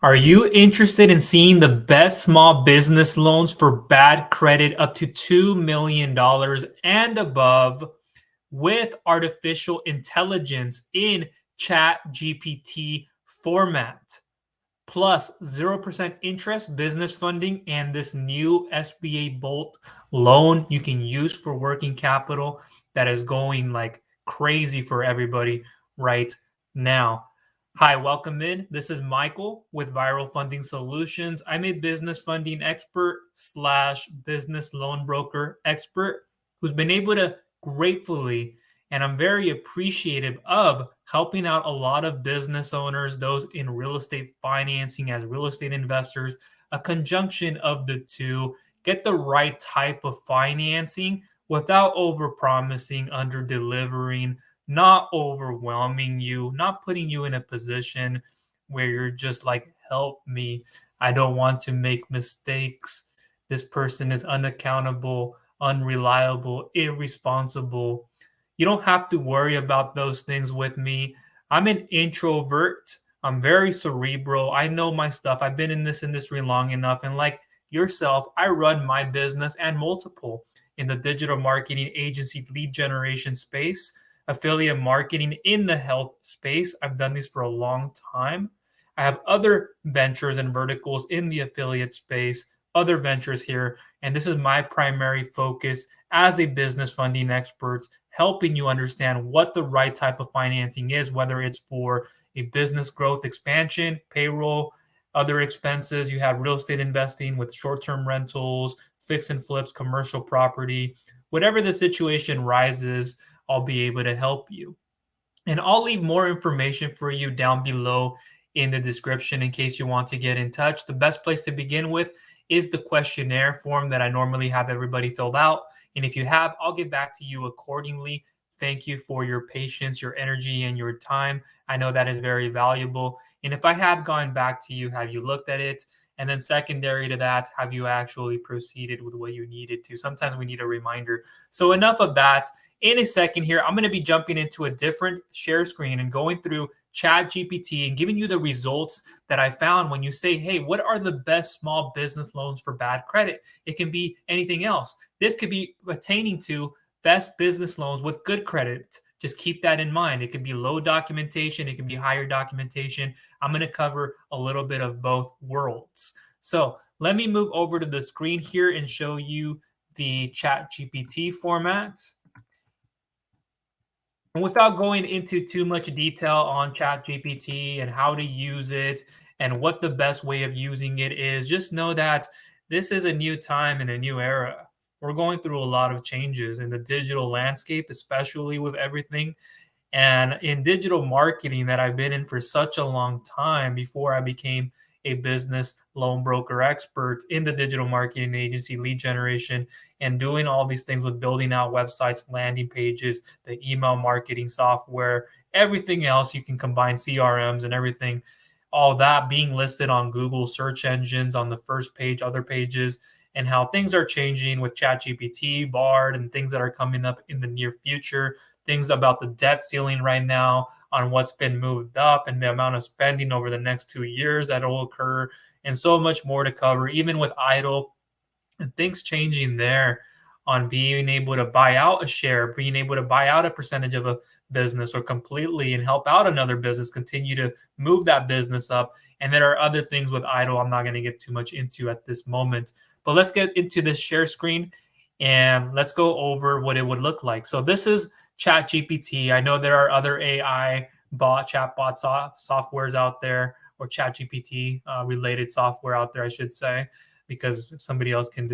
Are you interested in seeing the best small business loans for bad credit up to $2 million and above with artificial intelligence in ChatGPT format? Plus 0% interest business funding and this new SBA Bolt loan you can use for working capital that is going like crazy for everybody right now. Hi, welcome in. This is Michael with Viral Funding Solutions. I'm a business funding expert slash business loan broker expert who's been able to gratefully, and I'm very appreciative of helping out a lot of business owners, those in real estate financing as real estate investors, a conjunction of the two, get the right type of financing without over promising, under delivering, not overwhelming you, not putting you in a position where you're just like, help me. I don't want to make mistakes. This person is unaccountable, unreliable, irresponsible. You don't have to worry about those things with me. I'm an introvert. I'm very cerebral. I know my stuff. I've been in this industry long enough. And like yourself, I run my business and multiple in the digital marketing agency lead generation space, affiliate marketing in the health space. I've done this for a long time. I have other ventures and verticals in the affiliate space, other ventures here. And this is my primary focus as a business funding expert, helping you understand what the right type of financing is, whether it's for a business growth expansion, payroll, other expenses. You have real estate investing with short-term rentals, fix and flips, commercial property, whatever the situation rises, I'll be able to help you. And I'll leave more information for you down below in the description in case you want to get in touch. The best place to begin with is the questionnaire form that I normally have everybody filled out. And if you have, I'll get back to you accordingly. Thank you for your patience, your energy, and your time. I know that is very valuable. And if I have gone back to you, have you looked at it? And then secondary to that, have you actually proceeded with what you needed to? Sometimes we need a reminder. So enough of that. In a second here, I'm going to be jumping into a different share screen and going through ChatGPT and giving you the results that I found when you say, hey, what are the best small business loans for bad credit? It can be anything else. This could be pertaining to best business loans with good credit. Just keep that in mind. It could be low documentation. It can be higher documentation. I'm going to cover a little bit of both worlds. So let me move over to the screen here and show you the ChatGPT format. And without going into too much detail on ChatGPT and how to use it and what the best way of using it is, just know that this is a new time and a new era. We're going through a lot of changes in the digital landscape, especially with everything. And in digital marketing that I've been in for such a long time before I became a business loan broker expert in the digital marketing agency, lead generation, and doing all these things with building out websites, landing pages, the email marketing software, everything else. You can combine CRMs and everything, all that being listed on Google search engines on the first page, other pages, and how things are changing with ChatGPT, Bard, and things that are coming up in the near future, things about the debt ceiling right now on what's been moved up and the amount of spending over the next 2 years that will occur, and so much more to cover, even with EIDL and things changing there on being able to buy out a share, being able to buy out a percentage of a business or completely and help out another business, continue to move that business up. And there are other things with EIDL I'm not going to get too much into at this moment. But let's get into this share screen and let's go over what it would look like. So this is ChatGPT. I know there are other AI chatbot softwares out there, or ChatGPT related software out there, I should say, because somebody else can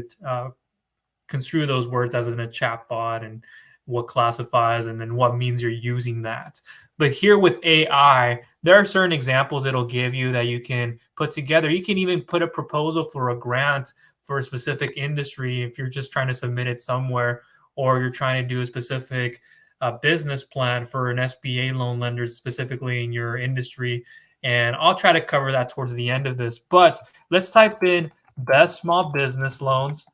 construe those words as in a chatbot and what classifies and then what means you're using that. But here with AI, there are certain examples it'll give you that you can put together. You can even put a proposal for a grant for a specific industry if you're just trying to submit it somewhere, or you're trying to do a specific business plan for an SBA loan lender specifically in your industry. And I'll try to cover that towards the end of this. But let's type in best small business loans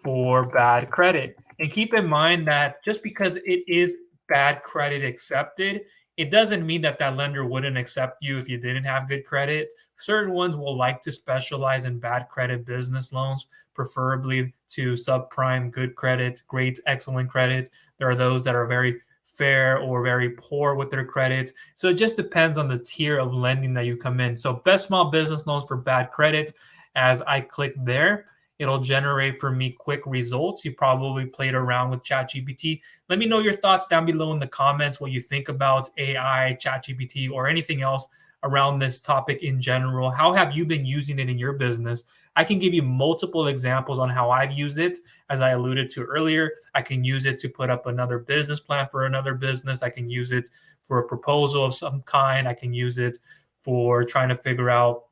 for bad credit. And keep in mind that just because it is bad credit accepted, It doesn't mean that that lender wouldn't accept you if you didn't have good credit. Certain ones will like to specialize in bad credit business loans, preferably to subprime, good credit, great, excellent credit. There are those that are very fair or very poor with their credit. So it just depends on the tier of lending that you come in. So best small business loans for bad credit. As I click there, it'll generate for me quick results. You probably played around with ChatGPT. Let me know your thoughts down below in the comments, what you think about AI, ChatGPT, or anything else around this topic in general. How have you been using it in your business? I can give you multiple examples on how I've used it. As I alluded to earlier, I can use it to put up another business plan for another business. I can use it for a proposal of some kind. I can use it for trying to figure out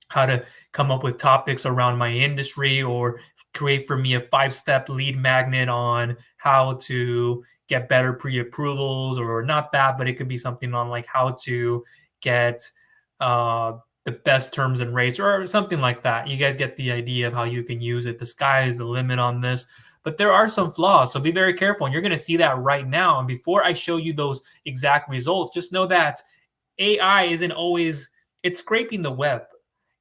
how to come up with topics around my industry, or create for me a 5-step lead magnet on how to get better pre-approvals, or not that, but it could be something on like how to get the best terms and rates or something like that. You guys get the idea of how you can use it. The sky is the limit on this, but there are some flaws. So be very careful. And you're going to see that right now. And before I show you those exact results, just know that AI isn't always, it's scraping the web.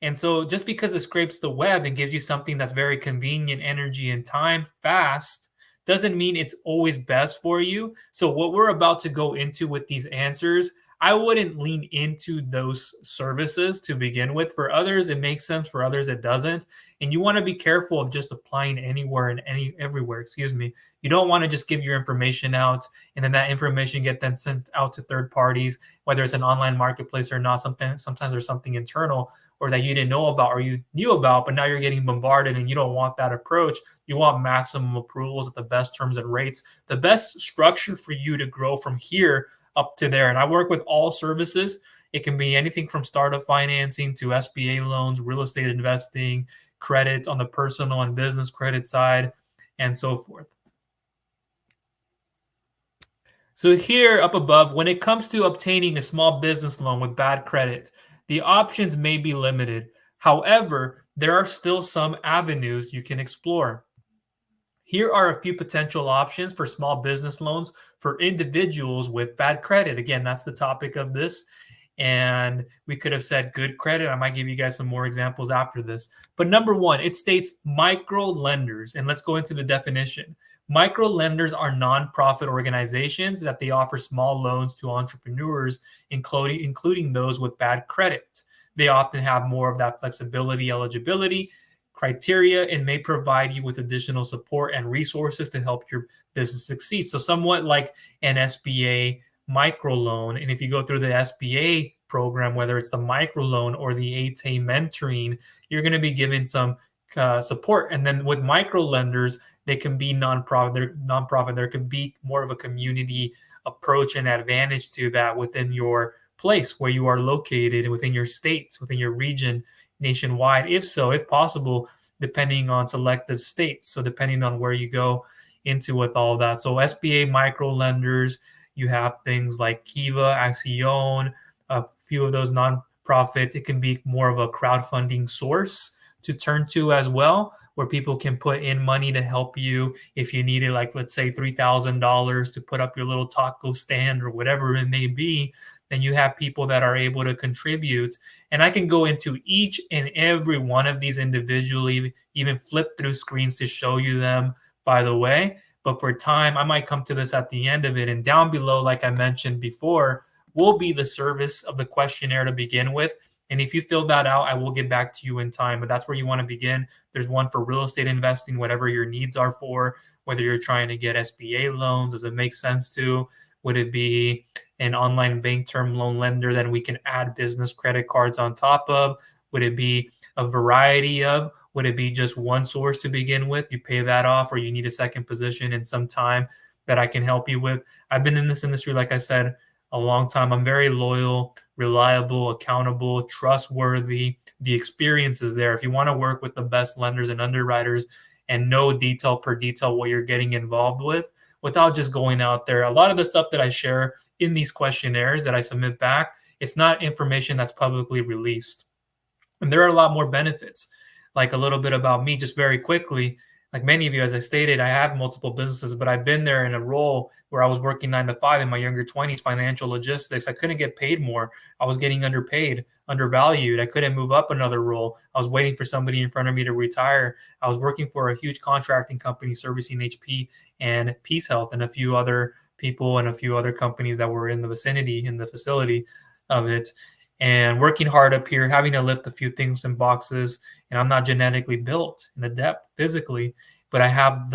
And so just because it scrapes the web and gives you something that's very convenient, energy and time fast, doesn't mean it's always best for you. So what we're about to go into with these answers, I wouldn't lean into those services to begin with. For others, it makes sense. For others, it doesn't. And you want to be careful of just applying anywhere and everywhere. Excuse me. You don't want to just give your information out and then that information get then sent out to third parties, whether it's an online marketplace or not. Sometimes there's something internal or that you didn't know about or you knew about, but now you're getting bombarded, and you don't want that approach. You want maximum approvals at the best terms and rates, the best structure for you to grow from here up to there. And I work with all services. It can be anything from startup financing to SBA loans, real estate investing, credit on the personal and business credit side, and so forth. So here up above, when it comes to obtaining a small business loan with bad credit, the options may be limited. However, there are still some avenues you can explore. Here are a few potential options for small business loans for individuals with bad credit. Again, that's the topic of this. And we could have said good credit. I might give you guys some more examples after this. But number one, it states micro lenders. And let's go into the definition. Micro lenders are nonprofit organizations that they offer small loans to entrepreneurs, including those with bad credit. They often have more of that flexibility, eligibility criteria, and may provide you with additional support and resources to help your business succeed. So somewhat like an SBA microloan. And if you go through the SBA program, whether it's the microloan or the 8A mentoring, you're going to be given some support. And then with micro lenders, they can be nonprofit. There can be more of a community approach and advantage to that within your place where you are located, within your states, within your region, nationwide, if possible, depending on selective states. So depending on where you go into with all that. So SBA micro lenders, you have things like Kiva, Accion, a few of those nonprofits. It can be more of a crowdfunding source to turn to as well, where people can put in money to help you if you needed, like, let's say $3,000 to put up your little taco stand or whatever it may be. Then you have people that are able to contribute. And I can go into each and every one of these individually, even flip through screens to show you them, by the way. But for time, I might come to this at the end of it. And down below, like I mentioned before, will be the service of the questionnaire to begin with. And if you fill that out, I will get back to you in time. But that's where you want to begin. There's one for real estate investing, whatever your needs are for, whether you're trying to get SBA loans, does it make sense to? Would it be an online bank term loan lender that we can add business credit cards on top of? Would it be a variety of? Would it be just one source to begin with? You pay that off, or you need a second position in some time that I can help you with? I've been in this industry, like I said, a long time. I'm very loyal, reliable, accountable, trustworthy. The experience is there. If you want to work with the best lenders and underwriters and know detail per detail what you're getting involved with, without just going out there. A lot of the stuff that I share in these questionnaires that I submit back, it's not information that's publicly released. And there are a lot more benefits, like a little bit about me, just very quickly. like many of you, as I stated, I have multiple businesses, but I've been there in a role where I was working 9 to 5 in my younger 20s, financial logistics. I couldn't get paid more. I was getting underpaid, undervalued. I couldn't move up another role. I was waiting for somebody in front of me to retire. I was working for a huge contracting company servicing HP and Peace Health and a few other people and a few other companies that were in the vicinity, in the facility of it. And working hard up here, having to lift a few things in boxes. And I'm not genetically built in the depth physically, but I have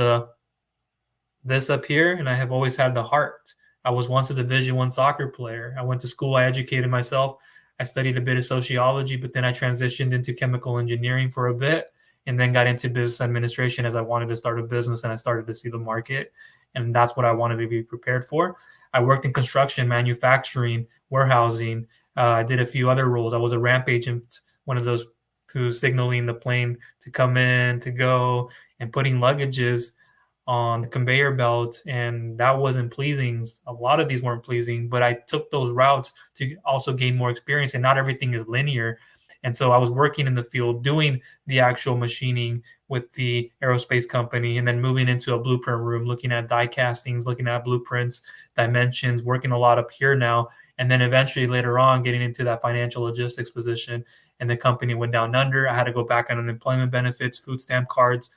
this up here, and I have always had the heart. I was once a Division I soccer player. I went to school, I educated myself. I studied a bit of sociology, but then I transitioned into chemical engineering for a bit and then got into business administration as I wanted to start a business and I started to see the market. And that's what I wanted to be prepared for. I worked in construction, manufacturing, warehousing. I did a few other roles. I was a ramp agent, one of those who's signaling the plane to come in, to go, and putting luggages on the conveyor belt. And that wasn't pleasing. A lot of these weren't pleasing, but I took those routes to also gain more experience. And not everything is linear. And so I was working in the field doing the actual machining with the aerospace company and then moving into a blueprint room, looking at die castings, looking at blueprints, dimensions, working a lot up here now. And then eventually later on getting into that financial logistics position, and the company went down under. I had to go back on unemployment benefits, food stamp cards.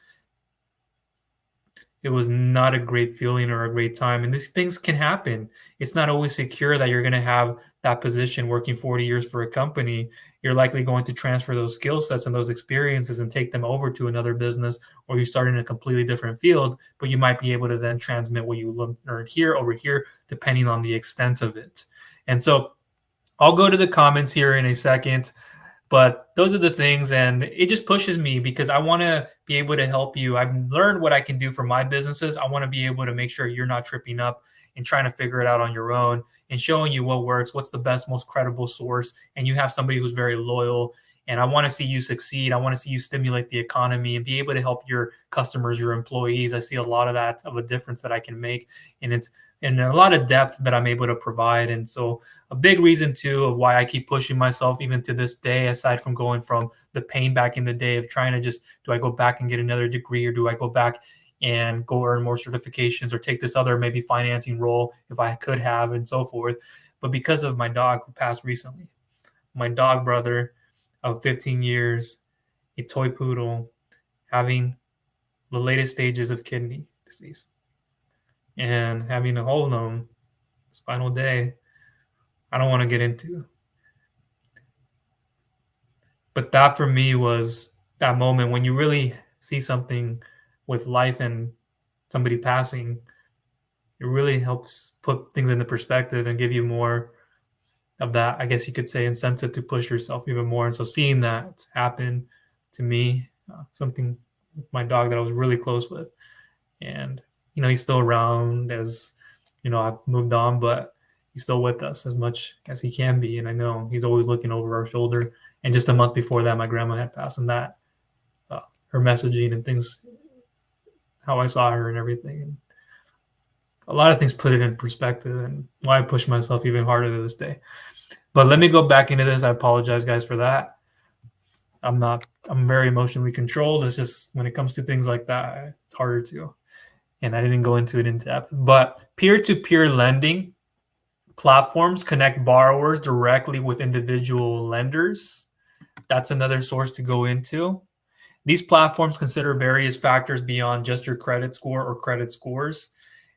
It was not a great feeling or a great time. And these things can happen. It's not always secure that you're going to have that position working 40 years for a company. You're likely going to transfer those skill sets and those experiences and take them over to another business, or you start in a completely different field, but you might be able to then transmit what you learned here over here, depending on the extent of it. And so I'll go to the comments here in a second. But those are the things, and it just pushes me because I want to be able to help you. I've learned what I can do for my businesses. I want to be able to make sure you're not tripping up and trying to figure it out on your own and showing you what works, what's the best, most credible source, and you have somebody who's very loyal. And I want to see you succeed. I want to see you stimulate the economy and be able to help your customers, your employees. I see a lot of that, of a difference that I can make, and it's in a lot of depth that I'm able to provide. And so a big reason too of why I keep pushing myself even to this day, aside from going from the pain back in the day of trying to just, do I go back and get another degree, or do I go back and go earn more certifications, or take this other maybe financing role if I could have, and so forth. But because of my dog who passed recently, my dog brother of 15 years, a toy poodle, having the latest stages of kidney disease and having to hold him his final day, I don't want to get into. But that for me was that moment when you really see something with life and somebody passing, it really helps put things into perspective and give you more of that, I guess you could say, incentive to push yourself even more. And so seeing that happen to me, something with my dog that I was really close with, and he's still around, as I've moved on, but he's still with us as much as he can be. And I know he's always looking over our shoulder. And just a month before that, my grandma had passed, and that her messaging and things, how I saw her and everything, and a lot of things put it in perspective, and why I push myself even harder to this day. But let me go back into this. I apologize, guys, for that. I'm very emotionally controlled. It's just when it comes to things like that, it's harder to. And I didn't go into it in depth. But peer-to-peer lending platforms connect borrowers directly with individual lenders. That's another source to go into. These platforms consider various factors beyond just your credit score or credit scores.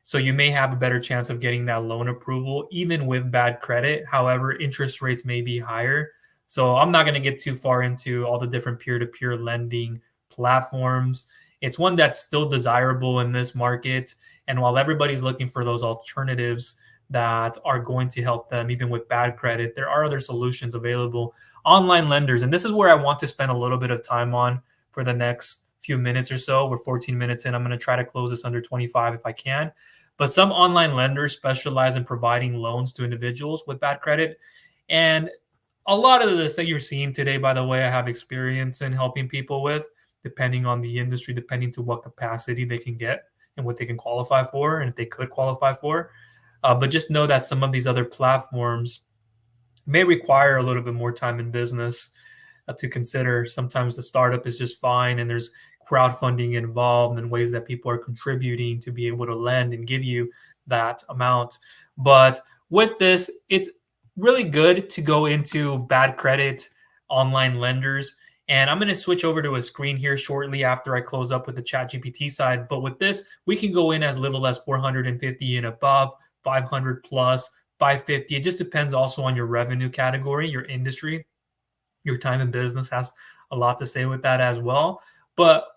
So you may have a better chance of getting that loan approval, even with bad credit. However, interest rates may be higher. So I'm not going to get too far into all the different peer-to-peer lending platforms. It's one that's still desirable in this market. And while everybody's looking for those alternatives that are going to help them, even with bad credit, there are other solutions available. Online lenders, and this is where I want to spend a little bit of time on for the next few minutes or so. We're 14 minutes in. I'm going to try to close this under 25 if I can. But some online lenders specialize in providing loans to individuals with bad credit. And a lot of this that you're seeing today, by the way, I have experience in helping people with, depending on the industry, depending to what capacity they can get and what they can qualify for, and if they could qualify for. But just know that some of these other platforms may require a little bit more time in business to consider. Sometimes the startup is just fine, and there's crowdfunding involved and ways that people are contributing to be able to lend and give you that amount. But with this, it's really good to go into bad credit online lenders. And I'm going to switch over to a screen here shortly after I close up with the ChatGPT side. But with this, we can go in as little as 450 and above, 500 plus, 550. It just depends also on your revenue category, your industry, your time in business has a lot to say with that as well. But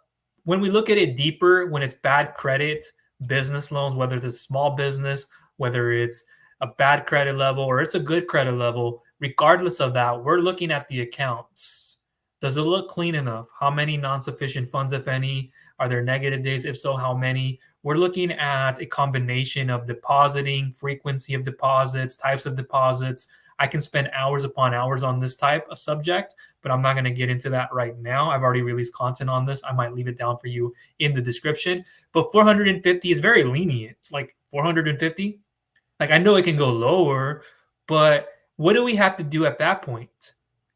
when we look at it deeper, when it's bad credit business loans, whether it's a small business, whether it's a bad credit level or it's a good credit level, regardless of that, we're looking at the accounts. Does it look clean enough? How many non-sufficient funds, if any? Are there negative days? If so, how many? We're looking at a combination of depositing, frequency of deposits, types of deposits. I can spend hours upon hours on this type of subject, but I'm not going to get into that right now. I've already released content on this. I might leave it down for you in the description. But 450 is very lenient. It's like 450. Like, I know it can go lower, but what do we have to do at that point?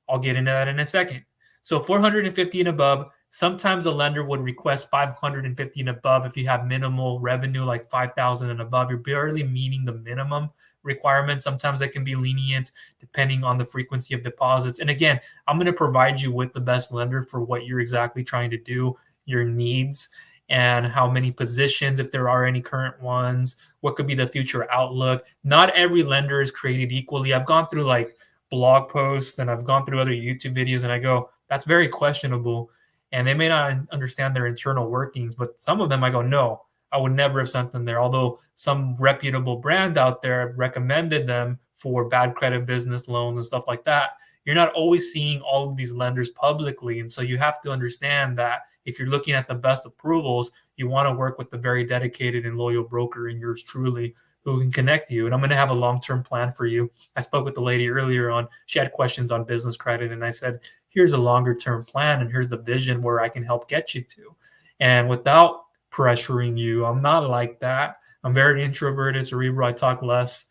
I'll get into that in a second. So 450 and above, sometimes a lender would request 550 and above. If you have minimal revenue, like 5,000 and above, you're barely meeting the minimum requirements. Sometimes they can be lenient depending on the frequency of deposits. And again, I'm going to provide you with the best lender for what you're exactly trying to do, your needs, and how many positions, if there are any current ones, what could be the future outlook. Not every lender is created equally. I've gone through like blog posts and I've gone through other YouTube videos and I go, that's very questionable. And they may not understand their internal workings, but some of them I go, no, I would never have sent them there. Although some reputable brand out there recommended them for bad credit business loans and stuff like that. You're not always seeing all of these lenders publicly. And so you have to understand that if you're looking at the best approvals, you want to work with the very dedicated and loyal broker and yours truly who can connect you. And I'm going to have a long-term plan for you. I spoke with the lady earlier on. She had questions on business credit. And I said, here's a longer-term plan. And here's the vision where I can help get you to. And without pressuring you, I'm not like that. I'm very introverted, cerebral. I talk less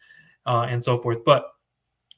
and so forth. But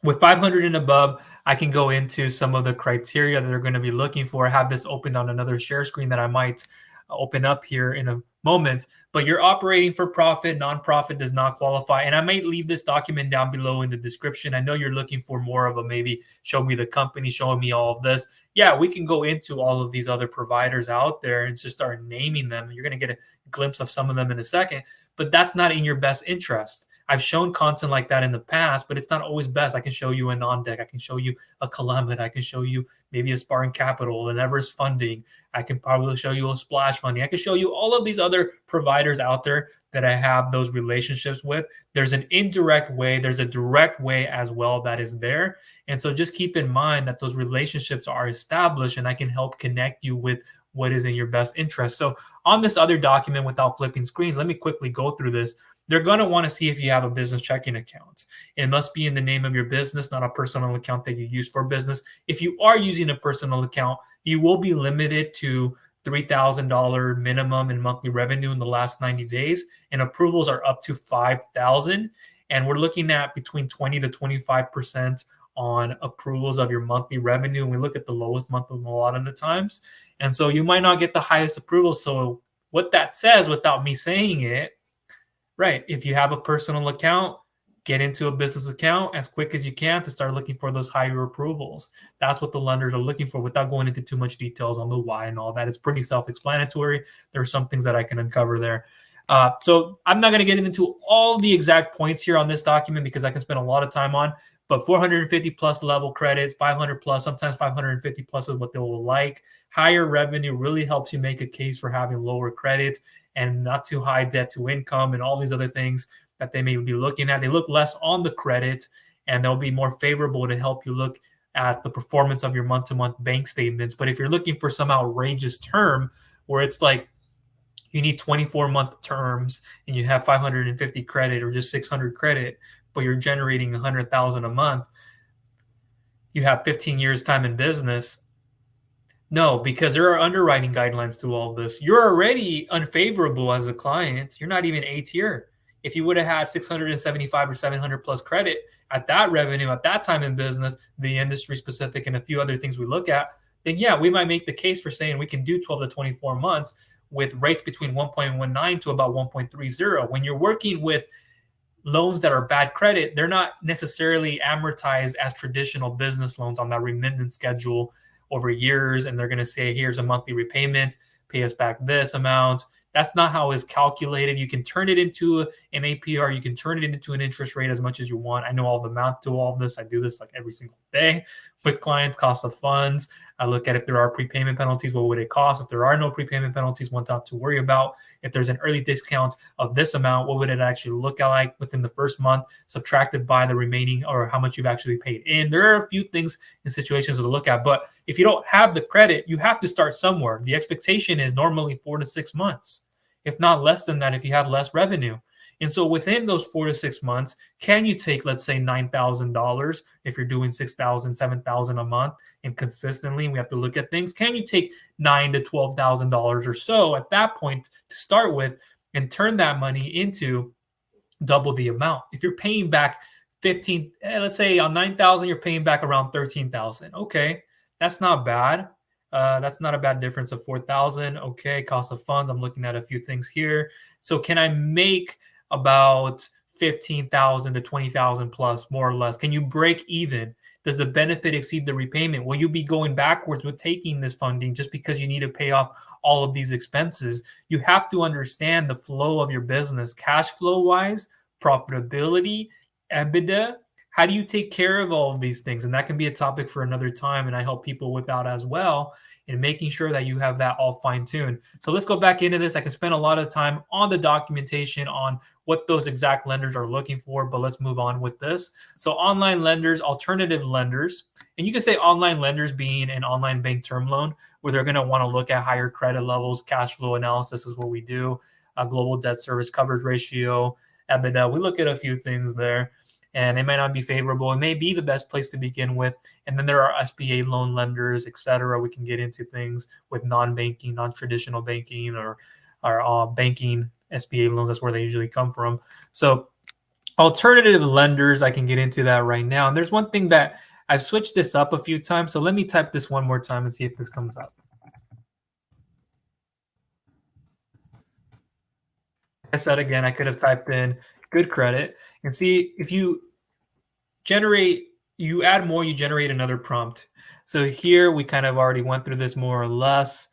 with 500 and above, I can go into some of the criteria that they're going to be looking for. I have this opened on another share screen that I might open up here in a moment. But you're operating for profit. Nonprofit does not qualify. And I might leave this document down below in the description. I know you're looking for more of a maybe show me the company, showing me all of this. Yeah, we can go into all of these other providers out there and just start naming them. You're going to get a glimpse of some of them in a second. But that's not in your best interest. I've shown content like that in the past, but it's not always best. I can show you a non-deck. I can show you a Calumet. I can show you maybe a Spartan Capital, an Everest Funding. I can probably show you a Splash Funding. I can show you all of these other providers out there that I have those relationships with. There's an indirect way. There's a direct way as well that is there. And so just keep in mind that those relationships are established and I can help connect you with what is in your best interest. So on this other document, without flipping screens, let me quickly go through this. They're going to want to see if you have a business checking account. It must be in the name of your business, not a personal account that you use for business. If you are using a personal account, you will be limited to $3,000 minimum in monthly revenue in the last 90 days, and approvals are up to $5,000. And we're looking at between 20 to 25% on approvals of your monthly revenue. And we look at the lowest month a lot of the times. And so you might not get the highest approval. So what that says, without me saying it, right, if you have a personal account, get into a business account as quick as you can to start looking for those higher approvals. That's what the lenders are looking for without going into too much details on the why and all that. It's pretty self-explanatory. There are some things that I can uncover there. So I'm not going to get into all the exact points here on this document because I can spend a lot of time on, but 450 plus level credits, 500 plus, sometimes 550 plus is what they will like. Higher revenue really helps you make a case for having lower credits and not too high debt to income and all these other things that they may be looking at. They look less on the credit and they'll be more favorable to help you look at the performance of your month-to-month bank statements. But if you're looking for some outrageous term where it's like you need 24-month terms and you have 550 credit or just 600 credit, but you're generating 100,000 a month, you have 15 years time in business. No, because there are underwriting guidelines to all of this. You're already unfavorable as a client. You're not even A tier. If you would have had 675 or 700 plus credit at that revenue, at that time in business, the industry specific and a few other things we look at, then yeah, we might make the case for saying we can do 12 to 24 months with rates between 1.19 to about 1.30. When you're working with loans that are bad credit, they're not necessarily amortized as traditional business loans on that remittance schedule over years. And they're going to say, here's a monthly repayment, pay us back this amount. That's not how it's calculated. You can turn it into an APR. You can turn it into an interest rate as much as you want. I know all the math to all of this. I do this like every single day with clients, cost of funds. I look at if there are prepayment penalties, what would it cost? If there are no prepayment penalties, what not to worry about. If there's an early discount of this amount, what would it actually look like within the first month, subtracted by the remaining or how much you've actually paid in. There are a few things and situations to look at, but if you don't have the credit, you have to start somewhere. The expectation is normally 4 to 6 months, if not less than that if you have less revenue. And so within those 4 to 6 months, can you take, let's say, $9,000 if you're doing $6,000, $7,000 a month and consistently, we have to look at things. Can you take $9,000 to $12,000 or so at that point to start with and turn that money into double the amount? If you're paying back 15, let's say on 9,000, you're paying back around 13,000. Okay, that's not bad. That's not a bad difference of 4,000. Okay, cost of funds. I'm looking at a few things here. So can I make about 15,000 to 20,000 plus, more or less? Can you break even? Does the benefit exceed the repayment? Will you be going backwards with taking this funding just because you need to pay off all of these expenses? You have to understand the flow of your business, cash flow wise, profitability, EBITDA. How do you take care of all of these things? And that can be a topic for another time. And I help people with that as well, and making sure that you have that all fine-tuned. So let's go back into this. I can spend a lot of time on the documentation on what those exact lenders are looking for, but let's move on with this. So online lenders, alternative lenders, and you can say online lenders being an online bank term loan where they're going to want to look at higher credit levels, cash flow analysis is what we do, global debt service coverage ratio, EBITDA. We look at a few things there, and it might not be favorable. It may be the best place to begin with. And then there are SBA loan lenders, et cetera. We can get into things with non-banking, non-traditional banking, or banking SBA loans. That's where they usually come from. So alternative lenders, I can get into that right now. And there's one thing that I've switched this up a few times. So let me type this one more time and see if this comes up. I said again, I could have typed in good credit and see if you add more, you generate another prompt. So here we kind of already went through this more or less.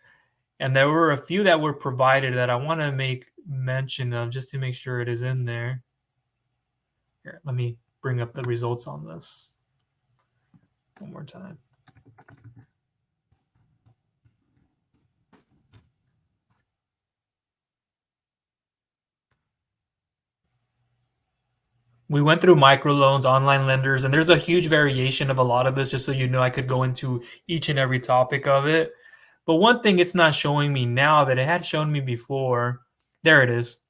And there were a few that were provided that I want to make mention of just to make sure it is in there. Here, let me bring up the results on this one more time. We went through microloans, online lenders, and there's a huge variation of a lot of this, just so you know. I could go into each and every topic of it. But one thing it's not showing me now that it had shown me before, there it is.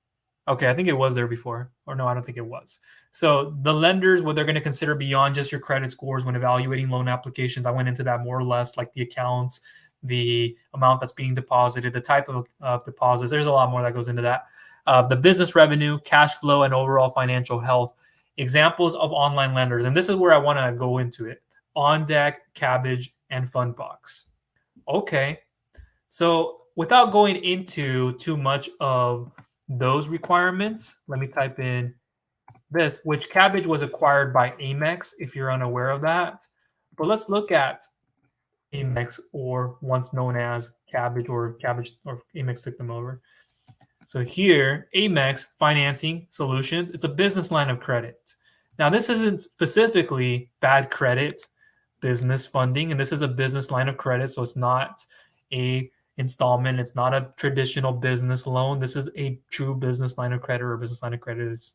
Okay, I think it was there before. Or no, I don't think it was. So the lenders, what they're going to consider beyond just your credit scores when evaluating loan applications, I went into that more or less, like the accounts, the amount that's being deposited, the type of deposits. There's a lot more that goes into that. The business revenue, cash flow, and overall financial health. Examples of online lenders, and this is where I want to go into it. On Deck, Cabbage, and Fundbox. Okay, so without going into too much of those requirements, let me type in this, which Cabbage was acquired by Amex, if you're unaware of that. But let's look at Amex, or once known as Cabbage, or Amex took them over. So here, Amex Financing Solutions, it's a business line of credit. Now, this isn't specifically bad credit business funding, and this is a business line of credit, so it's not a installment. It's not a traditional business loan. This is a true business line of credit, or business line of credit,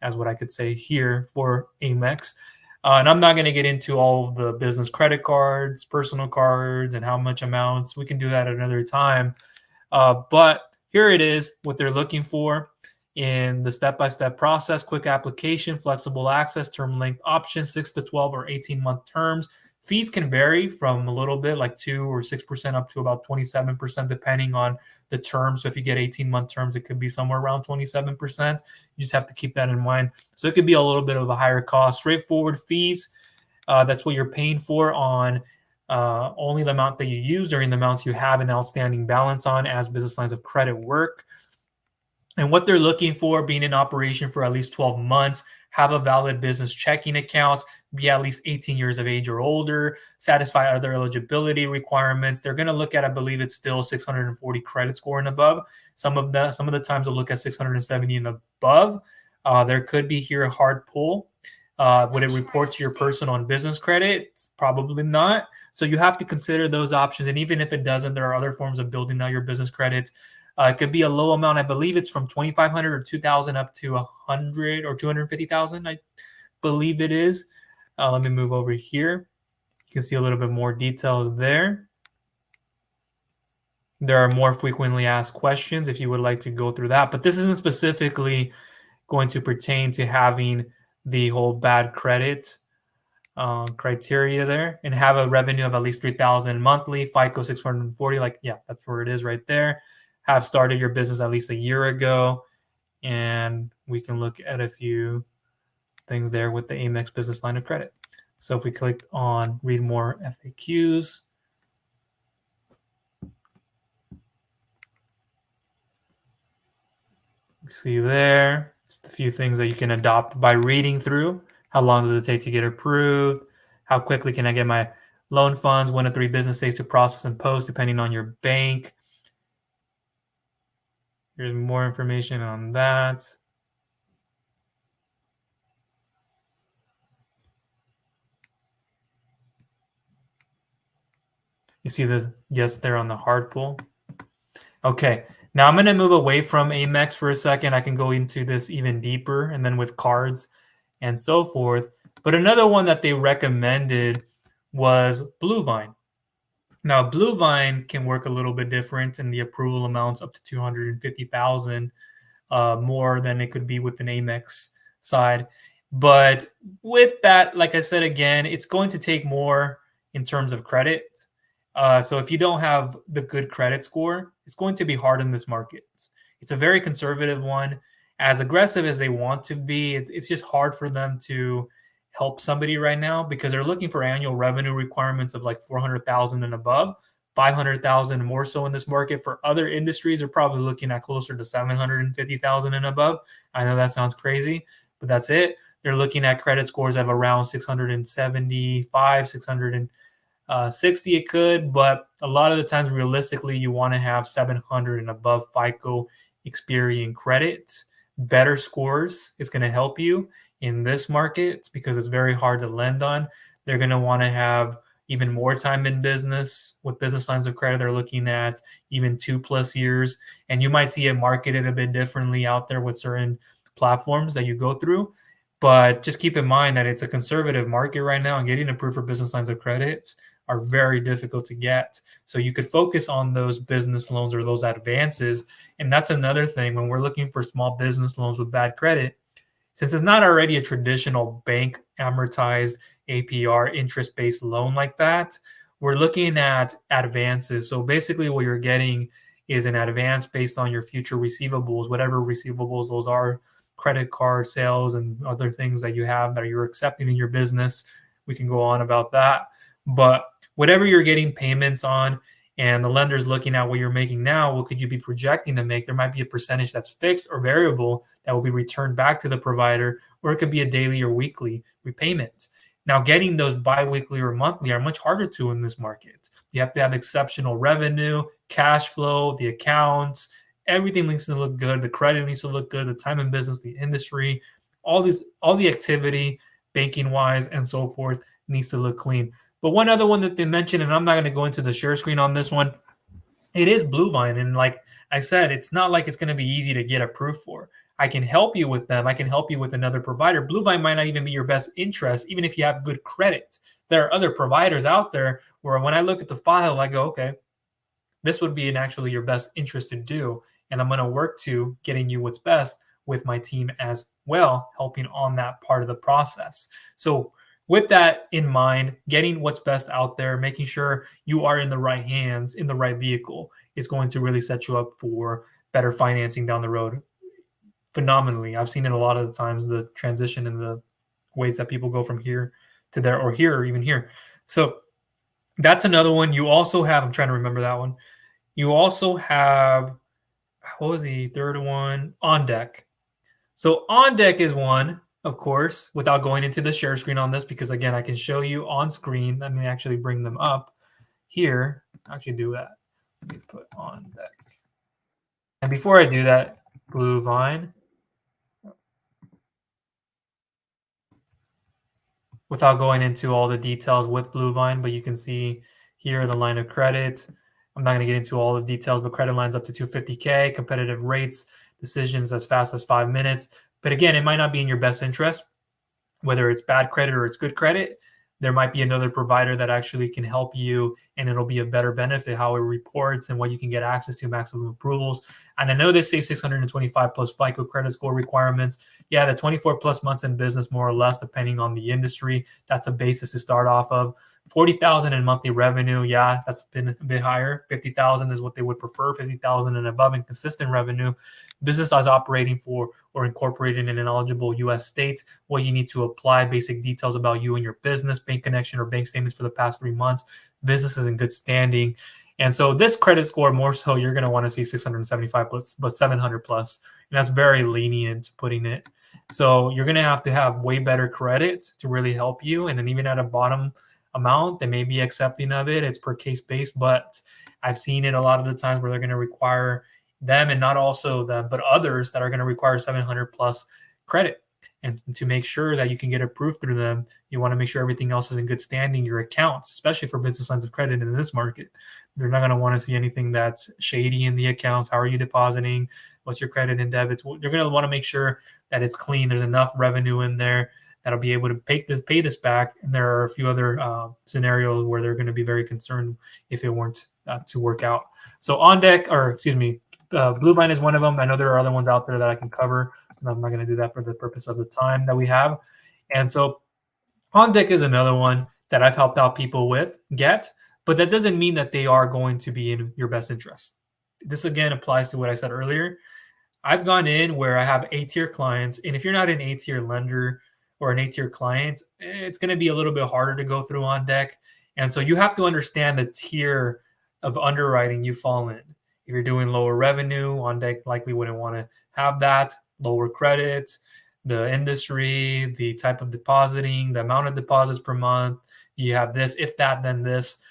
as what I could say here for Amex. And I'm not going to get into all of the business credit cards, personal cards, and how much amounts. We can do that at another time. But here it is, what they're looking for in the step-by-step process: quick application, flexible access, term length option, 6 to 12 or 18-month terms. Fees can vary from a little bit, like 2 or 6% up to about 27%, depending on the term. So if you get 18-month terms, it could be somewhere around 27%. You just have to keep that in mind. So it could be a little bit of a higher cost. Straightforward fees, that's what you're paying for on only the amount that you use during the amounts you have an outstanding balance on as business lines of credit work. And what they're looking for, being in operation for at least 12 months, have a valid business checking account, be at least 18 years of age or older, satisfy other eligibility requirements. They're going to look at, I believe it's still 640 credit score and above. Some of the times they'll look at 670 and above. There could be here a hard pull. Would it report to your personal and business credit? Probably not. So you have to consider those options. And even if it doesn't, there are other forms of building out your business credit. It could be a low amount. I believe it's from 2,500 or 2,000 up to 100 or 250,000. I believe it is. Let me move over here. You can see a little bit more details there. There are more frequently asked questions if you would like to go through that, but this isn't specifically going to pertain to having the whole bad credit criteria there, and have a revenue of at least 3,000 monthly, FICO 640. Like, yeah, that's where it is right there. Have started your business at least a year ago, and we can look at a few things there with the Amex business line of credit. So if we click on read more FAQs, you see there, just a few things that you can adopt by reading through. How long does it take to get approved? How quickly can I get my loan funds? 1 to 3 business days to process and post, depending on your bank. Here's more information on that. You see the yes there on the hard pull. Okay, now I'm going to move away from Amex for a second. I can go into this even deeper, and then with cards and so forth. But another one that they recommended was Bluevine. Now, Bluevine can work a little bit different, and the approval amounts up to 250,000 more than it could be with an Amex side. But with that, like I said again, it's going to take more in terms of credit. So if you don't have the good credit score, it's going to be hard in this market. It's a very conservative one. As aggressive as they want to be, it's just hard for them to help somebody right now because they're looking for annual revenue requirements of like 400,000 and above, 500,000 more so in this market. For other industries, they're probably looking at closer to 750,000 and above. I know that sounds crazy, but that's it. They're looking at credit scores of around 675, 660 it could, but a lot of the times realistically you want to have 700 and above FICO Experian credit. Better scores is going to help you in this market because it's very hard to lend on. They're going to want to have even more time in business. With business lines of credit, they're looking at even 2+ years, and you might see it marketed a bit differently out there with certain platforms that you go through. But just keep in mind that it's a conservative market right now, and getting approved for business lines of credit are very difficult to get. So you could focus on those business loans or those advances. And that's another thing when we're looking for small business loans with bad credit, since it's not already a traditional bank amortized APR interest-based loan like that, we're looking at advances. So basically what you're getting is an advance based on your future receivables, whatever receivables those are, credit card sales and other things that you have that you're accepting in your business. We can go on about that. But whatever you're getting payments on and the lender's looking at what you're making now, what could you be projecting to make? There might be a percentage that's fixed or variable that will be returned back to the provider, or it could be a daily or weekly repayment. Now, getting those biweekly or monthly are much harder to in this market. You have to have exceptional revenue, cash flow, the accounts, everything needs to look good. The credit needs to look good, the time in business, the industry, all the activity, banking wise and so forth needs to look clean. But one other one that they mentioned, and I'm not going to go into the share screen on this one, it is Bluevine. And like I said, it's not like it's going to be easy to get approved for. I can help you with them. I can help you with another provider. Bluevine might not even be your best interest, even if you have good credit. There are other providers out there where when I look at the file, I go, okay, this would be actually your best interest to do. And I'm going to work to getting you what's best with my team as well, helping on that part of the process. So with that in mind, getting what's best out there, making sure you are in the right hands, in the right vehicle is going to really set you up for better financing down the road. Phenomenally. I've seen it a lot of the times, the transition and the ways that people go from here to there or here or even here. So That's another one. You also have, I'm trying to remember that one. You also have, what was the third one? On deck. So on deck is one, of course, without going into the share screen on this, because again, I can show you on screen. Let me actually bring them up here. Actually do that. Let me put on deck. And before I do that, Blue Vine, without going into all the details with Blue Vine, but you can see here the line of credit. I'm not going to get into all the details, but credit lines up to 250K, competitive rates, decisions as fast as 5 minutes. But again, it might not be in your best interest, whether it's bad credit or it's good credit. There might be another provider that actually can help you, and it'll be a better benefit how it reports and what you can get access to, maximum approvals. And I know they say 625 plus FICO credit score requirements. Yeah, the 24 plus months in business, more or less, depending on the industry. That's a basis to start off of. 40,000 in monthly revenue. Yeah, that's been a bit higher. 50,000 is what they would prefer. 50,000 and above in consistent revenue. Business is operating for or incorporated in an eligible U.S. state. What you need to apply, basic details about you and your business, bank connection or bank statements for the past 3 months. Business is in good standing. And so this credit score, more so, you're going to want to see 675 plus, but 700 plus. And that's very lenient putting it. So you're going to have way better credit to really help you. And then even at a bottom amount, they may be accepting of it. It's per case based, but I've seen it a lot of the times where they're going to require them, and not also them, but others that are going to require 700 plus credit. And to make sure that you can get approved through them, you want to make sure everything else is in good standing, your accounts, especially for business lines of credit in this market. They're not going to want to see anything that's shady in the accounts. How are you depositing? What's your credit and debits? You're going to want to make sure that it's clean. There's enough revenue in there that'll be able to pay this back. And there are a few other scenarios where they're going to be very concerned if it weren't to work out. So on deck, or excuse me, Blue Vine is one of them. I know there are other ones out there that I can cover, and I'm not going to do that for the purpose of the time that we have. And so on deck is another one that I've helped out people with but that doesn't mean that they are going to be in your best interest. This again applies to what I said earlier. I've gone in where I have A-tier clients, and if you're not an A-tier lender or an A-tier client, it's going to be a little bit harder to go through on deck. And so you have to understand the tier of underwriting you fall in. If you're doing lower revenue, on deck likely wouldn't want to have that. Lower credit, the industry, the type of depositing, the amount of deposits per month. You have this, if that, then this.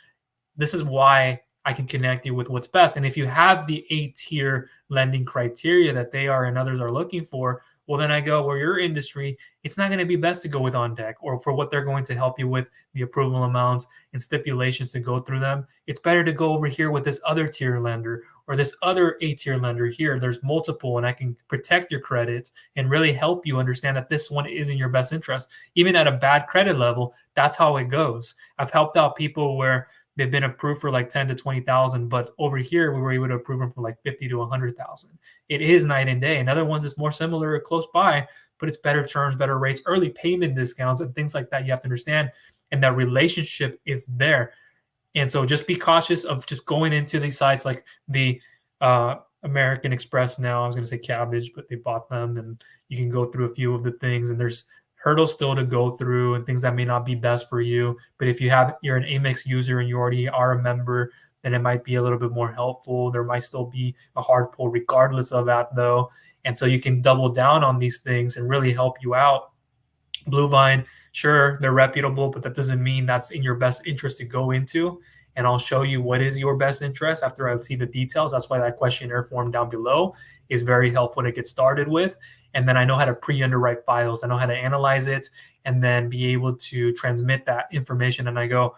This is why I can connect you with what's best. And if you have the A-tier lending criteria that they are and others are looking for, well, then I go, where your industry, it's not going to be best to go with on deck, or for what they're going to help you with the approval amounts and stipulations to go through them. It's better to go over here with this other tier lender or this other A-tier lender here. There's multiple, and I can protect your credit and really help you understand that this one is in your best interest. Even at a bad credit level, that's how it goes. I've helped out people where they've been approved for like 10 to 20,000, but over here we were able to approve them for like 50 to 100,000. It is night and day. And other ones it's more similar or close by, but it's better terms, better rates, early payment discounts, and things like that. You have to understand, and that relationship is there. And so just be cautious of just going into these sites like the American Express now. I was going to say Cabbage, but they bought them, and you can go through a few of the things, and there's hurdles still to go through and things that may not be best for you. But if you're an Amex user and you already are a member, then it might be a little bit more helpful. There might still be a hard pull regardless of that, though. And so you can double down on these things and really help you out. Blue Vine, sure, they're reputable, but that doesn't mean that's in your best interest to go into. And I'll show you what is your best interest after I see the details. That's why that questionnaire form down below is very helpful to get started with. And then I know how to pre-underwrite files. I know how to analyze it and then be able to transmit that information. And I go,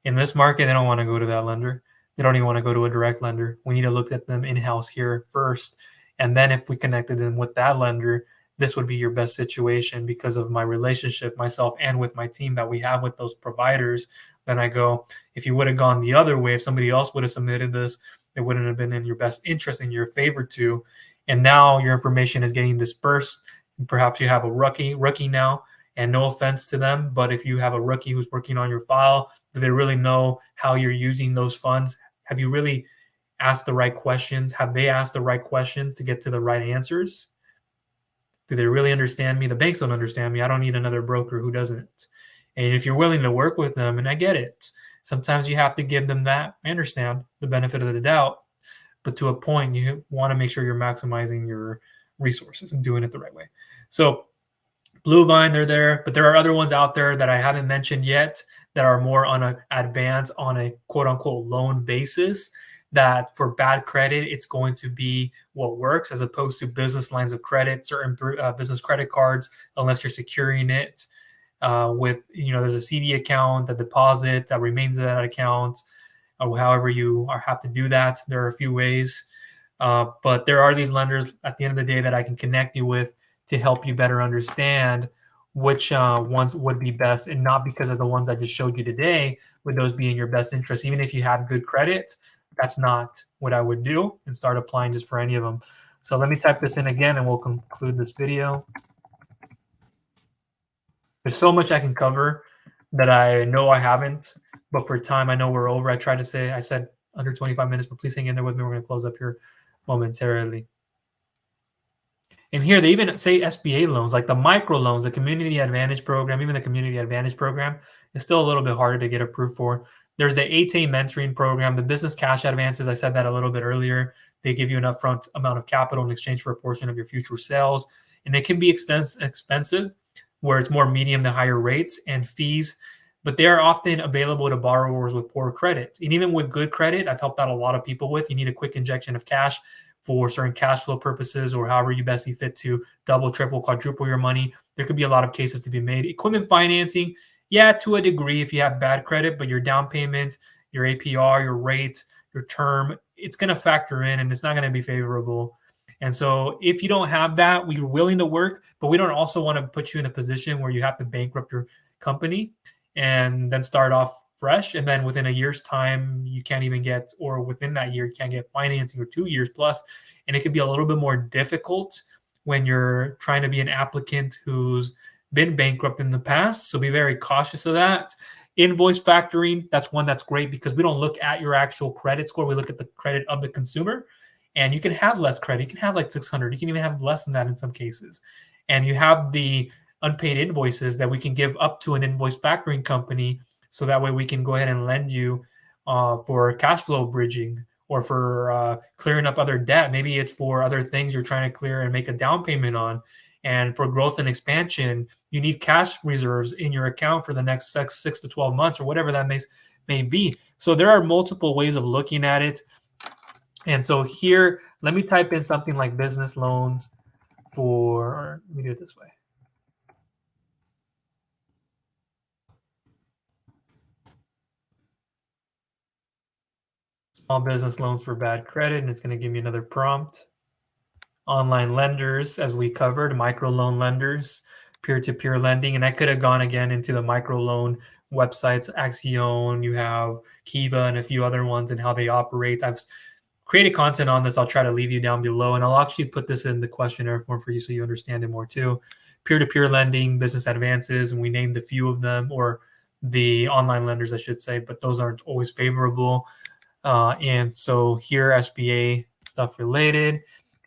in this market, they don't want to go to that lender. They don't even want to go to a direct lender. We need to look at them in-house here first. And then if we connected them with that lender, this would be your best situation because of my relationship, myself, and with my team that we have with those providers. Then I go, if you would have gone the other way, if somebody else would have submitted this, it wouldn't have been in your best interest, in your favor to. And now your information is getting dispersed. Perhaps you have a rookie now, and no offense to them, but if you have a rookie who's working on your file, do they really know how you're using those funds? Have you really asked the right questions? Have they asked the right questions to get to the right answers? Do they really understand me? The banks don't understand me. I don't need another broker who doesn't. And if you're willing to work with them, and I get it, Sometimes you have to give them that. I understand the benefit of the doubt, but to a point, you want to make sure you're maximizing your resources and doing it the right way. So Blue Vine, they're there, but there are other ones out there that I haven't mentioned yet that are more on a advance on a quote unquote loan basis. That for bad credit, it's going to be what works as opposed to business lines of credit, certain business credit cards, unless you're securing it with, there's a CD account, a deposit that remains in that account, or however you have to do that. There are a few ways, but there are these lenders at the end of the day that I can connect you with to help you better understand which ones would be best, and not because of the ones I just showed you today, would those be in your best interest. Even if you have good credit, that's not what I would do and start applying just for any of them. So let me type this in again and we'll conclude this video. There's so much I can cover that I know I haven't, but for time, I know we're over. I said under 25 minutes, but please hang in there with me. We're going to close up here momentarily. And here they even say SBA loans, like the micro loans, the Community Advantage Program, even the Community Advantage Program is still a little bit harder to get approved for. There's the 8A mentoring program, the business cash advances. I said that a little bit earlier. They give you an upfront amount of capital in exchange for a portion of your future sales. And they can be expensive, where it's more medium to higher rates and fees, but they are often available to borrowers with poor credit. And even with good credit, I've helped out a lot of people with. You need a quick injection of cash for certain cash flow purposes, or however you best see fit to double, triple, quadruple your money. There could be a lot of cases to be made. Equipment financing, yeah, to a degree if you have bad credit, but your down payment, your APR, your rate, your term, it's going to factor in and it's not going to be favorable. And so if you don't have that, we're willing to work, but we don't also want to put you in a position where you have to bankrupt your company and then start off fresh. And then within a year's time, you can't even get, or within that year, you can't get financing, or 2 years plus. And it could be a little bit more difficult when you're trying to be an applicant who's been bankrupt in the past. So be very cautious of that. Invoice factoring, that's one that's great because we don't look at your actual credit score. We look at the credit of the consumer. And you can have less credit. You can have like 600. You can even have less than that in some cases. And you have the unpaid invoices that we can give up to an invoice factoring company. So that way we can go ahead and lend you for cash flow bridging, or for clearing up other debt. Maybe it's for other things you're trying to clear and make a down payment on. And for growth and expansion, you need cash reserves in your account for the next 6 to 12 months, or whatever that may be. So there are multiple ways of looking at it. And so here, let me type in something like business loans for, let me do it this way. Small business loans for bad credit, and it's going to give me another prompt. Online lenders, as we covered, microloan lenders, peer-to-peer lending, and I could have gone again into the microloan websites, Axion, you have Kiva, and a few other ones, and how they operate. I've created content on this. I'll try to leave you down below, and I'll actually put this in the questionnaire form for you so you understand it more too. Peer-to-peer lending, business advances, and we named a few of them, or the online lenders, I should say, but those aren't always favorable. And so here, SBA stuff related,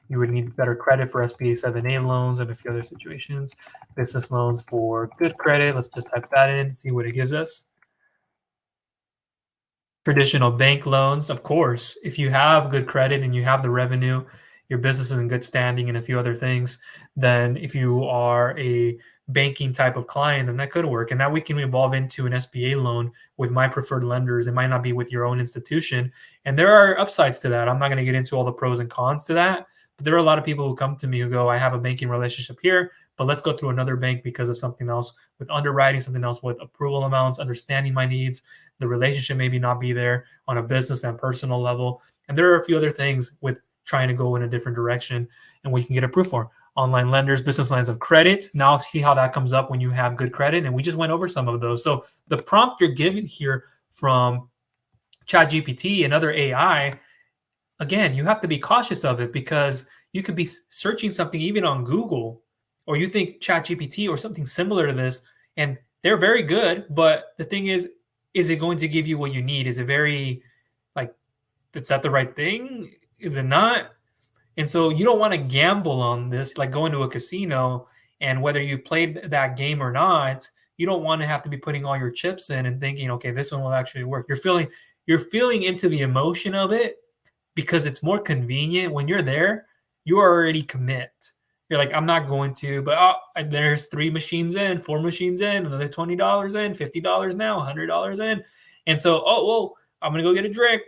you would need better credit for SBA 7A loans and a few other situations. Business loans for good credit. Let's just type that in, see what it gives us. Traditional bank loans, of course, if you have good credit and you have the revenue, your business is in good standing and a few other things, then if you are a banking type of client, then that could work. And that we can evolve into an SBA loan with my preferred lenders. It might not be with your own institution. And there are upsides to that. I'm not going to get into all the pros and cons to that. But there are a lot of people who come to me who go, I have a banking relationship here, but let's go through another bank because of something else with underwriting, something else with approval amounts, understanding my needs. The relationship maybe not be there on a business and personal level. And there are a few other things with trying to go in a different direction and we can get approved for. Online lenders, business lines of credit. Now see how that comes up when you have good credit. And we just went over some of those. So the prompt you're given here from ChatGPT and other AI, again, you have to be cautious of it because you could be searching something even on Google, or you think ChatGPT or something similar to this, and they're very good. But the thing is it going to give you what you need? Is it very, like, is that the right thing? Is it not? And so you don't want to gamble on this, like going to a casino, and whether you've played that game or not, you don't want to have to be putting all your chips in and thinking, okay, this one will actually work. You're feeling into the emotion of it because it's more convenient when you're there. You already commit. You're like, I'm not going to, but there's 3 machines in, 4 machines in, another $20 in, $50 now, $100 in, and so, oh well, I'm gonna go get a drink,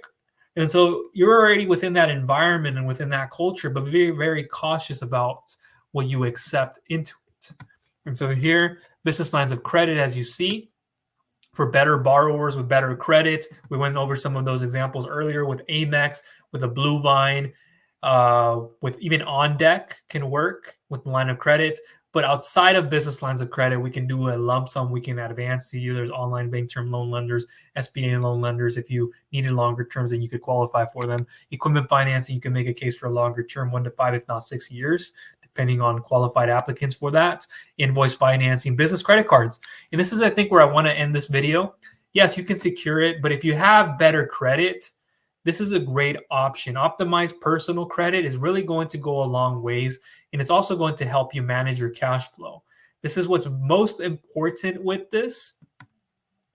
and so you're already within that environment and within that culture, but very, very cautious about what you accept into it. And so here, business lines of credit, as you see, for better borrowers with better credit. We went over some of those examples earlier with Amex, with a Blue Vine, with even On Deck can work with the line of credit. But outside of business lines of credit, we can do a lump sum. We can advance to you. There's online bank term loan lenders, SBA loan lenders. If you needed longer terms, then you could qualify for them. Equipment financing, you can make a case for a longer term, 1 to 5, if not 6 years, depending on qualified applicants for that. Invoice financing, business credit cards. And this is, I think, where I want to end this video. Yes, you can secure it, but if you have better credit, this is a great option. Optimized personal credit is really going to go a long ways, and it's also going to help you manage your cash flow. This is what's most important with this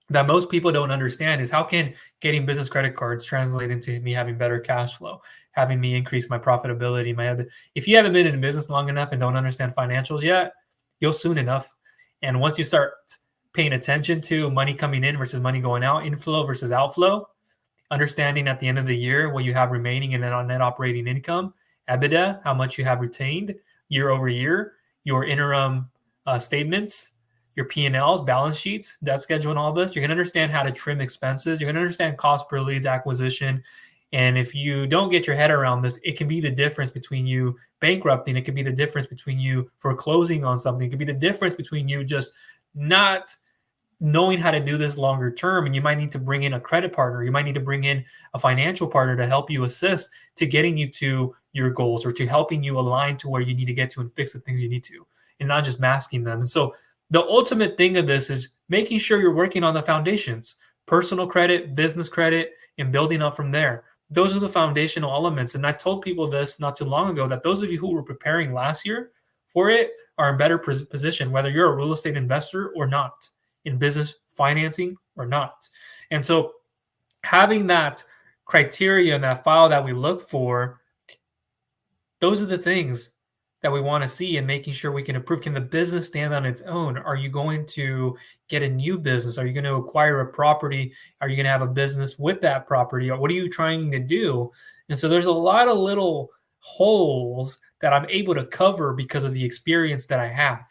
that most people don't understand is how can getting business credit cards translate into me having better cash flow, having me increase my profitability. If you haven't been in business long enough and don't understand financials yet, you'll soon enough. And once you start paying attention to money coming in versus money going out, inflow versus outflow, understanding at the end of the year what you have remaining and then on net operating income, EBITDA, how much you have retained year over year, your interim statements, your P&Ls, balance sheets, debt schedule, and all this, you're going to understand how to trim expenses. You're going to understand cost per leads acquisition. And if you don't get your head around this, it can be the difference between you bankrupting. It could be the difference between you foreclosing on something. It could be the difference between you just not knowing how to do this longer term. And you might need to bring in a credit partner. You might need to bring in a financial partner to help you assist to getting you to your goals or to helping you align to where you need to get to and fix the things you need to, and not just masking them. And so the ultimate thing of this is making sure you're working on the foundations, personal credit, business credit, and building up from there. Those are the foundational elements. And I told people this not too long ago, that those of you who were preparing last year for it are in better position, whether you're a real estate investor or not, in business financing or not. And so having that criteria and that file that we look for, those are the things that we want to see, and making sure we can improve. Can the business stand on its own? Are you going to get a new business? Are you going to acquire a property? Are you going to have a business with that property? Or what are you trying to do? And so there's a lot of little holes that I'm able to cover because of the experience that I have.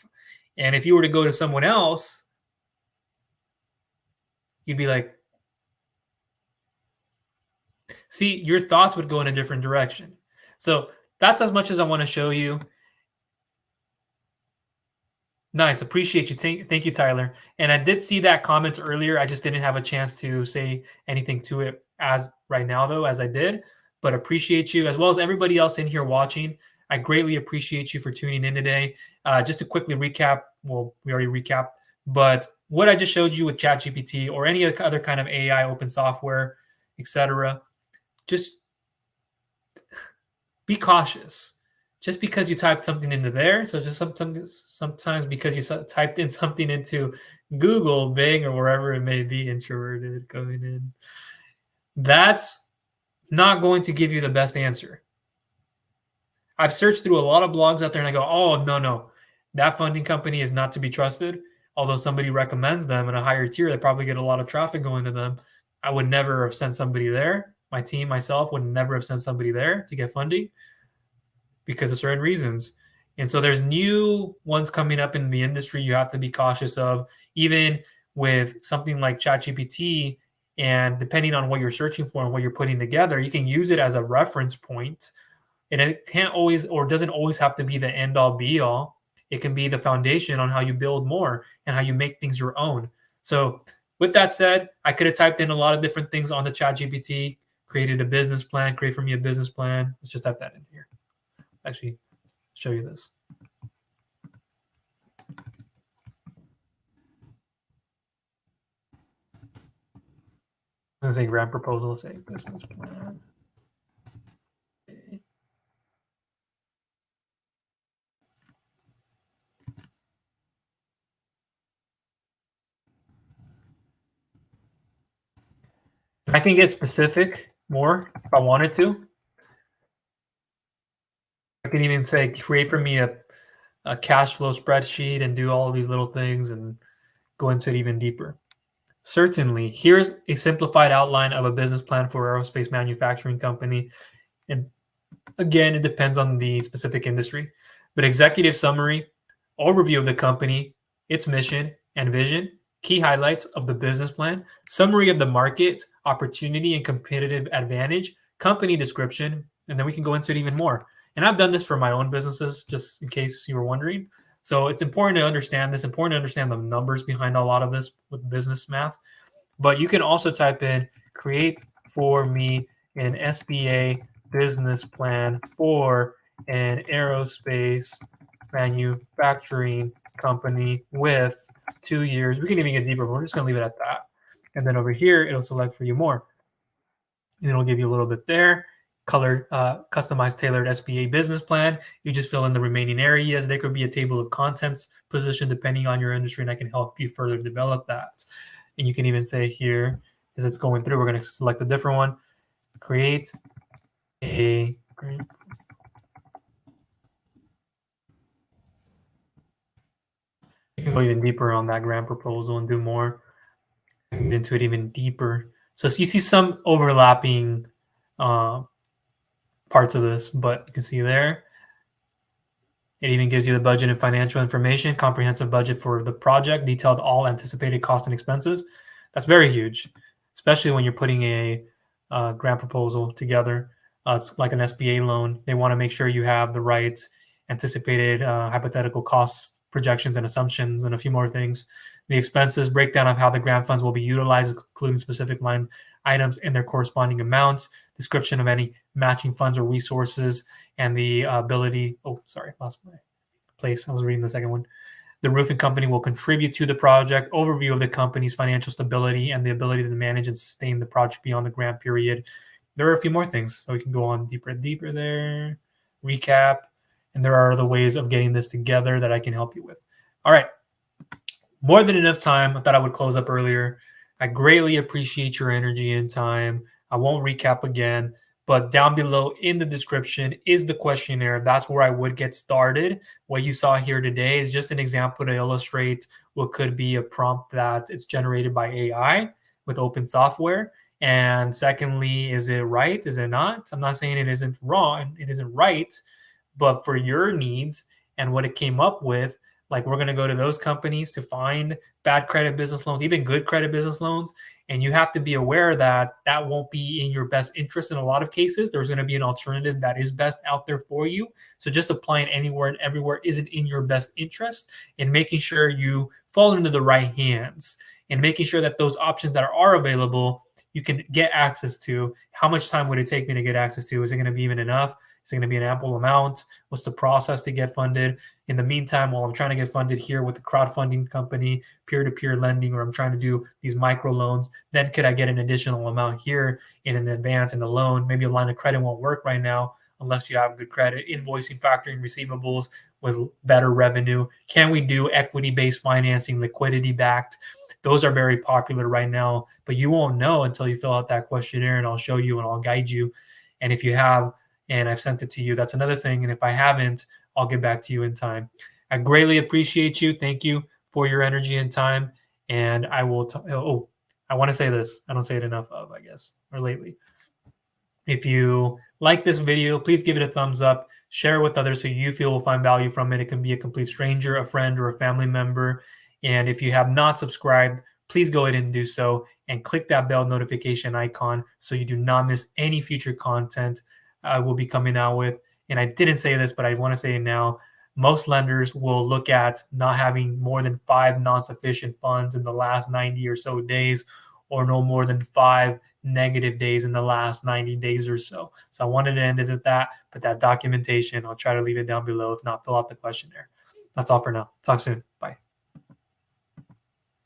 And if you were to go to someone else, you'd be like, see, your thoughts would go in a different direction. So that's as much as I want to show you. Nice. Appreciate you. Thank you, Tyler. And I did see that comment earlier. I just didn't have a chance to say anything to it as right now, though, as I did. But appreciate you, as well as everybody else in here watching. I greatly appreciate you for tuning in today. Just to quickly recap, well, we already recapped, but what I just showed you with ChatGPT or any other kind of AI, open software, etc., just be cautious. Just because you typed something into there, so just sometimes because you typed in something into Google, Bing, or wherever it may be, introverted going in, that's not going to give you the best answer. I've searched through a lot of blogs out there and I go, oh, no, that funding company is not to be trusted. Although somebody recommends them in a higher tier, they probably get a lot of traffic going to them. I would never have sent somebody there. My team, myself, would never have sent somebody there to get funding, because of certain reasons. And so there's new ones coming up in the industry you have to be cautious of, even with something like ChatGPT. And depending on what you're searching for and what you're putting together, you can use it as a reference point. And it can't always, or doesn't always have to be the end all be all. It can be the foundation on how you build more and how you make things your own. So with that said, I could have typed in a lot of different things on the ChatGPT, created a business plan, create for me a business plan. Let's just type that in here. Actually show you this. I'm going to say grant proposal, say business plan. I can get specific more if I wanted to. I can even say create for me a cash flow spreadsheet and do all these little things and go into it even deeper. Certainly, here's a simplified outline of a business plan for aerospace manufacturing company. And again, it depends on the specific industry. But executive summary, overview of the company, its mission and vision, key highlights of the business plan, summary of the market, opportunity and competitive advantage, company description, and then we can go into it even more. And I've done this for my own businesses, just in case you were wondering. So it's important to understand this, important to understand the numbers behind a lot of this with business math. But you can also type in create for me an SBA business plan for an aerospace manufacturing company with 2 years. We can even get deeper, but we're just going to leave it at that. And then over here, it'll select for you more. And it'll give you a little bit there. Colored, customized, tailored SBA business plan. You just fill in the remaining areas. There could be a table of contents position depending on your industry, and I can help you further develop that. And you can even say here, as it's going through, we're going to select a different one. Create a you can go even deeper on that grant proposal and do more into it even deeper. So you see some overlapping parts of this, but you can see there. It even gives you the budget and financial information, comprehensive budget for the project, detailed all anticipated costs and expenses. That's very huge, especially when you're putting a grant proposal together. It's like an SBA loan. They want to make sure you have the right anticipated hypothetical costs, projections, and assumptions, and a few more things. The expenses, breakdown of how the grant funds will be utilized, including specific line items and their corresponding amounts, description of any matching funds or resources, and the ability. Oh, sorry, lost my place. I was reading the second one. The roofing company will contribute to the project, overview of the company's financial stability, and the ability to manage and sustain the project beyond the grant period. There are a few more things, so we can go on deeper and deeper there. Recap, and there are other ways of getting this together that I can help you with. All right, more than enough time. I thought I would close up earlier. I greatly appreciate your energy and time. I won't recap again, but down below in the description is the questionnaire. That's where I would get started. What you saw here today is just an example to illustrate what could be a prompt that it's generated by AI with open software. And secondly, is it right? Is it not? I'm not saying it isn't wrong. It isn't right, but for your needs and what it came up with, like we're going to go to those companies to find bad credit business loans, even good credit business loans. And you have to be aware that that won't be in your best interest in a lot of cases. There's going to be an alternative that is best out there for you. So just applying anywhere and everywhere isn't in your best interest, and making sure you fall into the right hands and making sure that those options that are available, you can get access to. How much time would it take me to get access to? Is it going to be even enough? Is it going to be an ample amount? What's the process to get funded? In the meantime, while I'm trying to get funded here with the crowdfunding company, peer-to-peer lending, or I'm trying to do these micro loans, then could I get an additional amount here in an advance in the loan? Maybe a line of credit won't work right now unless you have good credit, invoicing, factoring, receivables with better revenue. Can we do equity-based financing, liquidity-backed? Those are very popular right now, but you won't know until you fill out that questionnaire, and I'll show you and I'll guide you. And if you have, and I've sent it to you, that's another thing. And if I haven't, I'll get back to you in time. I greatly appreciate you. Thank you for your energy and time. And I will, I want to say this. I don't say it enough of, I guess, or lately. If you like this video, please give it a thumbs up, share it with others who you feel will find value from it. It can be a complete stranger, a friend, or a family member. And if you have not subscribed, please go ahead and do so and click that bell notification icon so you do not miss any future content I will be coming out with. And I didn't say this, but I want to say it now. Most lenders will look at not having more than 5 non-sufficient funds in the last 90 or so days, or no more than 5 negative days in the last 90 days or so. So I wanted to end it at that, but that documentation, I'll try to leave it down below. If not, fill out the questionnaire. That's all for now. Talk soon. Bye.